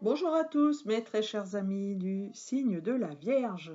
Bonjour à tous, mes très chers amis du signe de la Vierge.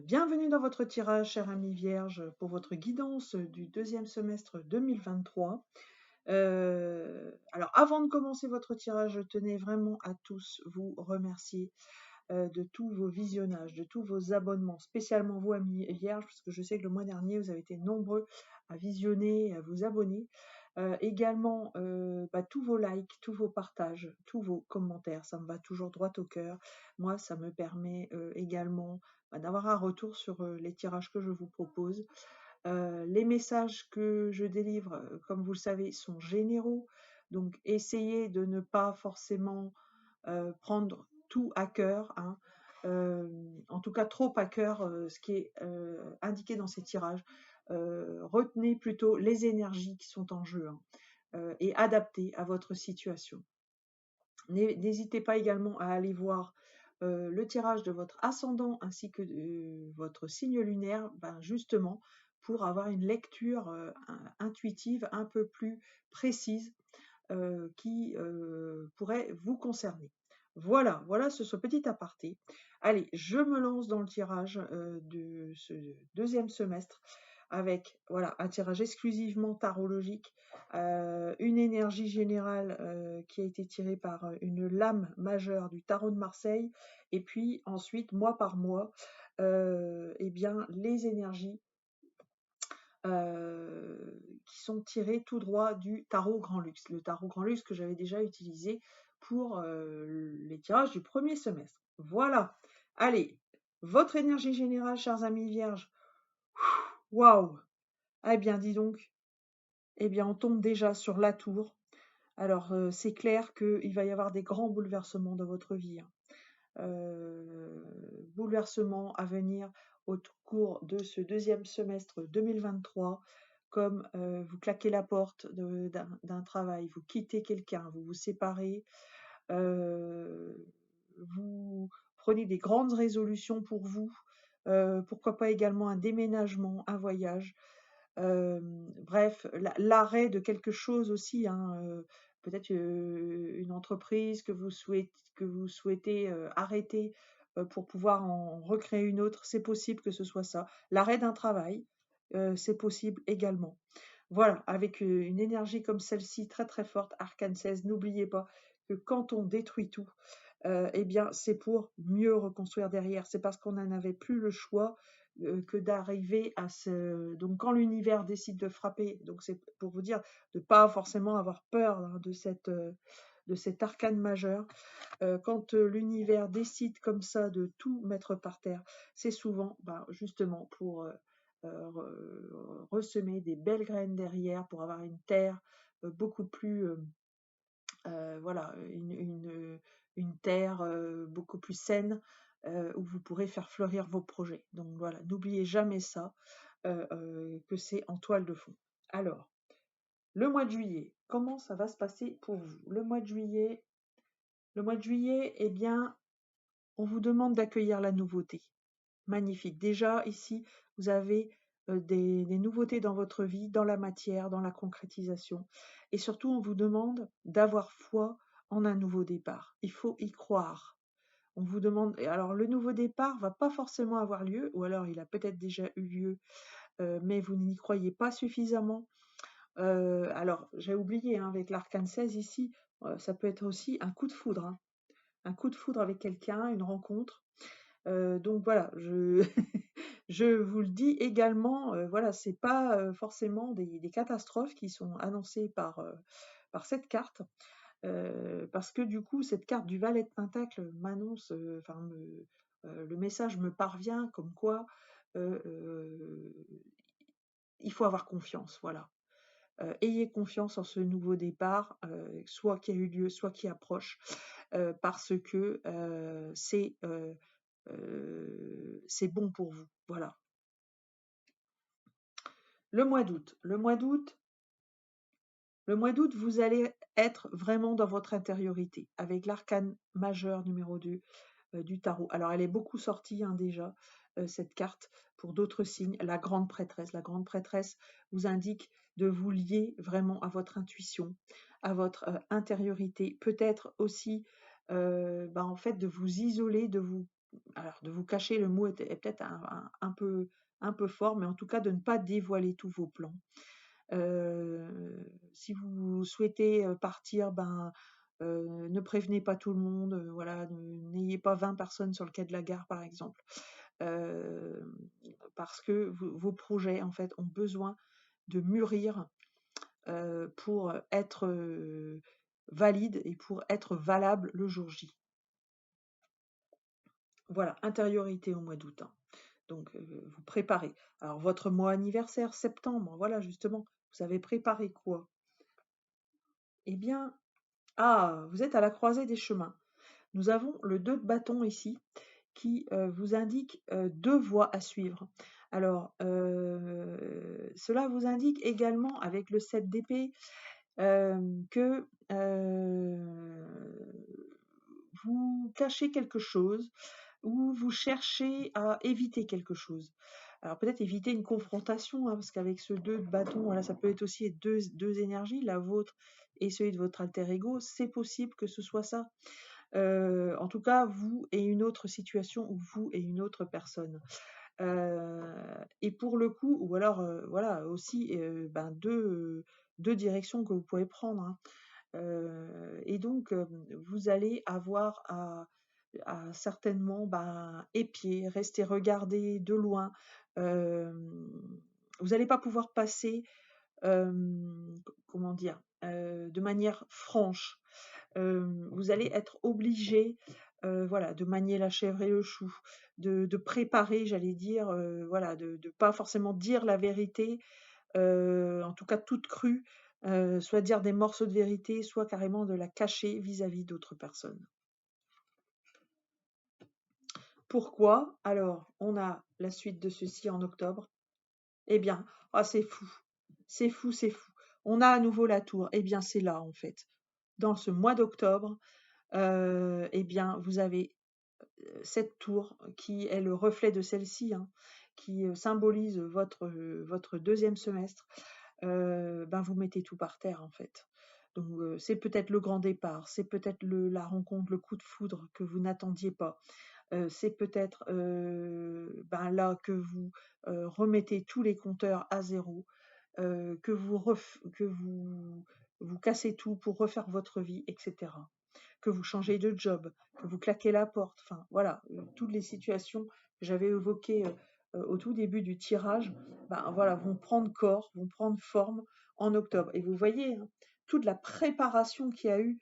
Bienvenue dans votre tirage, chers amis Vierge, pour votre guidance du deuxième semestre 2023. Alors, avant de commencer votre tirage, je tenais vraiment à tous vous remercier de tous vos visionnages, de tous vos abonnements, spécialement vous, amis Vierge, parce que je sais que le mois dernier, vous avez été nombreux à visionner, à vous abonner. Également, tous vos likes, tous vos partages, tous vos commentaires, ça me va toujours droit au cœur. Moi, ça me permet également d'avoir un retour sur les tirages que je vous propose. Les messages que je délivre, comme vous le savez, sont généraux. Donc, essayez de ne pas forcément prendre tout à cœur, hein. En tout cas trop à cœur ce qui est indiqué dans ces tirages. Retenez plutôt les énergies qui sont en jeu, hein, et adaptez à votre situation. N'hésitez pas également à aller voir le tirage de votre ascendant ainsi que votre signe lunaire, justement pour avoir une lecture intuitive un peu plus précise qui pourrait vous concerner. Voilà ce petit aparté. Allez, je me lance dans le tirage de ce deuxième semestre avec un tirage exclusivement tarologique, une énergie générale qui a été tirée par une lame majeure du tarot de Marseille, et puis ensuite, mois par mois, les énergies qui sont tirées tout droit du tarot Grand Luxe. Le tarot Grand Luxe que j'avais déjà utilisé pour les tirages du premier semestre. Voilà. Allez, votre énergie générale, chers amis vierges. Waouh! Eh bien, dis donc. Eh bien, on tombe déjà sur la tour. Alors, c'est clair qu'il va y avoir des grands bouleversements dans votre vie, hein. Bouleversements à venir au cours de ce deuxième semestre 2023, comme vous claquez la porte d'un travail, vous quittez quelqu'un, vous vous séparez, euh, vous prenez des grandes résolutions pour vous, pourquoi pas également un déménagement, un voyage. Bref, l'arrêt de quelque chose aussi, hein, peut-être une entreprise que vous souhaitez arrêter pour pouvoir en recréer une autre, c'est possible que ce soit ça. L'arrêt d'un travail, c'est possible également. Voilà, avec une énergie comme celle-ci très très forte, Arcane 16, n'oubliez pas que quand on détruit tout, c'est pour mieux reconstruire derrière. C'est parce qu'on n'en avait plus le choix que d'arriver à ce. Donc, quand l'univers décide de frapper, donc c'est pour vous dire de ne pas forcément avoir peur, hein, de cet arcane majeur. Quand l'univers décide comme ça de tout mettre par terre, c'est souvent justement pour ressemer des belles graines derrière, pour avoir une terre beaucoup plus. Voilà, une terre beaucoup plus saine où vous pourrez faire fleurir vos projets. Donc voilà, n'oubliez jamais ça, que c'est en toile de fond. Alors, le mois de juillet, comment ça va se passer pour vous? Le mois de juillet, eh bien, on vous demande d'accueillir la nouveauté. Magnifique. Déjà, ici, vous avez des nouveautés dans votre vie, dans la matière, dans la concrétisation. Et surtout, on vous demande d'avoir foi en un nouveau départ. Il faut y croire. On vous demande. Et alors, le nouveau départ va pas forcément avoir lieu, ou alors il a peut-être déjà eu lieu, mais vous n'y croyez pas suffisamment. Alors, j'ai oublié, hein, avec l'arcane 16 ici, ça peut être aussi un coup de foudre, hein. Un coup de foudre avec quelqu'un, une rencontre. Donc voilà, je vous le dis également, voilà, c'est pas forcément des catastrophes qui sont annoncées par cette carte, parce que du coup, cette carte du Valet de Pentacle m'annonce, le message me parvient comme quoi il faut avoir confiance, voilà. Ayez confiance en ce nouveau départ, soit qui a eu lieu, soit qui approche, parce que c'est bon pour vous. Voilà. Le mois d'août. Le mois d'août, vous allez être vraiment dans votre intériorité, avec l'arcane majeur numéro 2 du tarot. Alors, elle est beaucoup sortie, hein, déjà, cette carte, pour d'autres signes. La grande prêtresse. La grande prêtresse vous indique de vous lier vraiment à votre intuition, à votre intériorité. Peut-être aussi en fait, de vous isoler, de vous cacher, le mot est peut-être un peu fort, mais en tout cas de ne pas dévoiler tous vos plans. Si vous souhaitez partir, ne prévenez pas tout le monde, voilà, n'ayez pas 20 personnes sur le quai de la gare, par exemple. Euh, Parce que vos projets, en fait, ont besoin de mûrir pour être valides et pour être valables le jour J. Voilà, intériorité au mois d'août, hein. Donc, vous préparez. Alors, votre mois anniversaire, septembre, voilà, justement, vous avez préparé quoi? Eh bien, vous êtes à la croisée des chemins. Nous avons le 2 de bâton ici qui vous indique 2 voies à suivre. Alors, cela vous indique également avec le 7 d'épée que vous cachez quelque chose ou vous cherchez à éviter quelque chose. Alors peut-être éviter une confrontation, hein, parce qu'avec ce 2 de bâton, voilà, ça peut être aussi deux énergies, la vôtre et celui de votre alter ego. C'est possible que ce soit ça. En tout cas, vous et une autre situation ou vous et une autre personne. Et pour le coup, ou alors voilà aussi deux directions que vous pouvez prendre, hein. Et donc vous allez avoir à certainement épier, rester regarder de loin. Euh, Vous n'allez pas pouvoir passer, comment dire, de manière franche. Vous allez être obligé, voilà, de manier la chèvre et le chou, de préparer, j'allais dire, voilà, de pas forcément dire la vérité, en tout cas toute crue, soit dire des morceaux de vérité, soit carrément de la cacher vis-à-vis d'autres personnes. Pourquoi? Alors, on a la suite de ceci en octobre. Eh bien, c'est fou, c'est fou, c'est fou. On a à nouveau la tour. Eh bien, c'est là, en fait. Dans ce mois d'octobre, eh bien, vous avez cette tour qui est le reflet de celle-ci, hein, qui symbolise votre deuxième semestre. Vous mettez tout par terre, en fait. Donc, c'est peut-être le grand départ, c'est peut-être la rencontre, le coup de foudre que vous n'attendiez pas. C'est peut-être là que vous remettez tous les compteurs à zéro, que vous cassez tout pour refaire votre vie, etc. Que vous changez de job, que vous claquez la porte, enfin voilà, toutes les situations que j'avais évoquées au tout début du tirage, voilà, vont prendre corps, vont prendre forme en octobre. Et vous voyez, hein, toute la préparation qu'il y a eu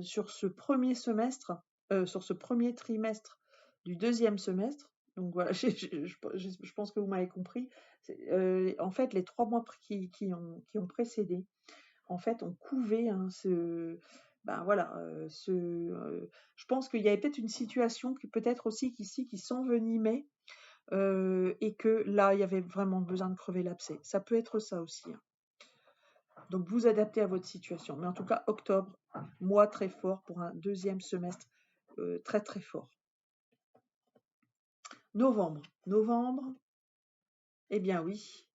sur ce premier semestre, sur ce premier trimestre du deuxième semestre. Donc voilà, je pense que vous m'avez compris. En fait, les 3 mois qui ont précédé, en fait, ont couvé, hein, je pense qu'il y avait peut-être une situation qui peut-être aussi qu'ici qui s'envenimait et que là, il y avait vraiment besoin de crever l'abcès. Ça peut être ça aussi, hein. Donc vous adaptez à votre situation. Mais en tout cas, octobre, mois très fort pour un deuxième semestre très très fort. Novembre, eh bien oui,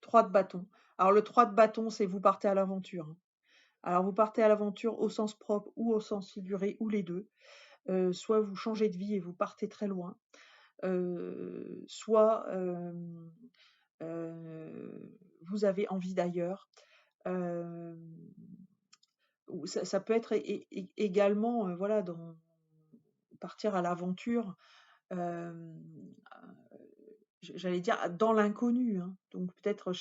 3 de bâton. Alors le 3 de bâton, c'est vous partez à l'aventure, hein. Alors vous partez à l'aventure au sens propre ou au sens figuré, ou les deux. Soit vous changez de vie et vous partez très loin, soit vous avez envie d'ailleurs. Ou ça peut être également, voilà, partir à l'aventure, j'allais dire dans l'inconnu, hein. Donc peut-être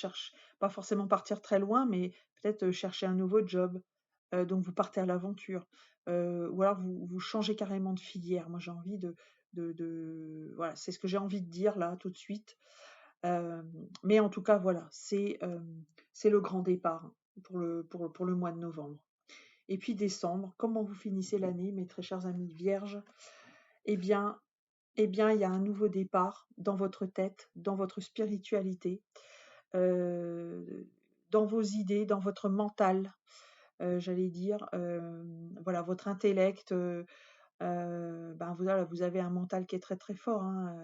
pas forcément partir très loin, mais peut-être chercher un nouveau job. Donc vous partez à l'aventure. Ou alors vous changez carrément de filière. Moi j'ai envie voilà, c'est ce que j'ai envie de dire là tout de suite. Mais en tout cas voilà, c'est le grand départ, hein, pour le mois de novembre. Et puis décembre, comment vous finissez l'année, mes très chers amis vierges? Eh bien, il y a un nouveau départ dans votre tête, dans votre spiritualité, dans vos idées, dans votre mental, j'allais dire, voilà, votre intellect. Vous avez un mental qui est très très fort, hein,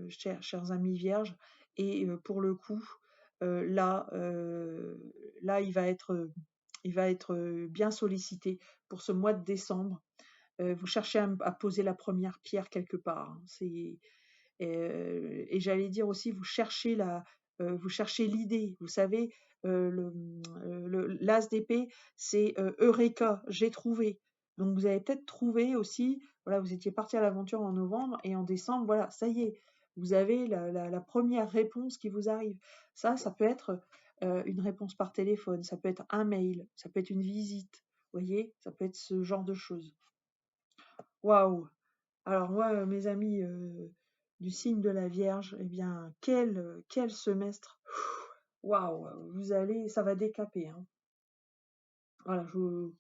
chers amis vierges. Et pour le coup, là, il va être il va être bien sollicité pour ce mois de décembre. Vous cherchez à poser la première pierre quelque part, hein. Et j'allais dire aussi, vous cherchez l'idée. Vous savez, l'as d'épée, c'est Eureka, j'ai trouvé. Donc vous avez peut-être trouvé aussi, voilà, vous étiez parti à l'aventure en novembre et en décembre, voilà, ça y est, vous avez la première réponse qui vous arrive. Ça peut être une réponse par téléphone, ça peut être un mail, ça peut être une visite, vous voyez, ça peut être ce genre de choses. Waouh! Alors moi, mes amis du signe de la Vierge, eh bien, quel semestre! Waouh! Ça va décaper, hein. Voilà, vous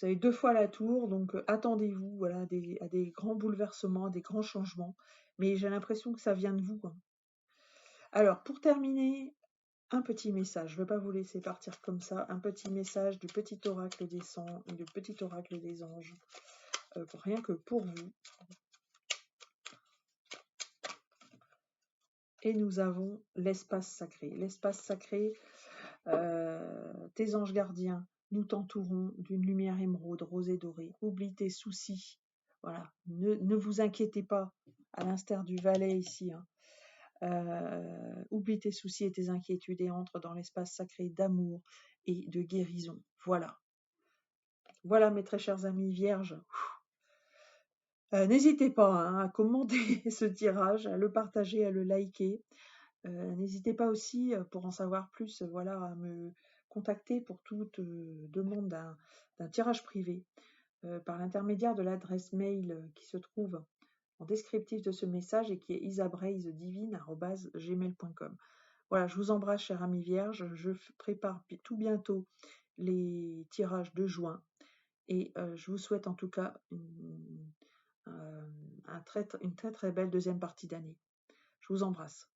avez 2 fois la tour, donc attendez-vous, voilà, à des grands bouleversements, à des grands changements. Mais j'ai l'impression que ça vient de vous, hein. Alors, pour terminer, un petit message. Je ne veux pas vous laisser partir comme ça. Un petit message du petit oracle des saints et du petit oracle des anges, rien que pour vous. Et nous avons l'espace sacré. L'espace sacré, tes anges gardiens nous t'entourons d'une lumière émeraude, rosée dorée. Oublie tes soucis. Voilà, ne vous inquiétez pas, à l'instar du valet ici, hein. Oublie tes soucis et tes inquiétudes et entre dans l'espace sacré d'amour et de guérison. Voilà. Voilà, mes très chers amis vierges. N'hésitez pas, hein, à commenter ce tirage, à le partager, à le liker. N'hésitez pas aussi, pour en savoir plus, voilà, à me contacter pour toute demande d'un tirage privé par l'intermédiaire de l'adresse mail qui se trouve en descriptif de ce message et qui est isabraizedivine@gmail.com. Voilà, je vous embrasse, chers amis vierges. Je prépare tout bientôt les tirages de juin et je vous souhaite en tout cas une très très belle deuxième partie d'année. Je vous embrasse.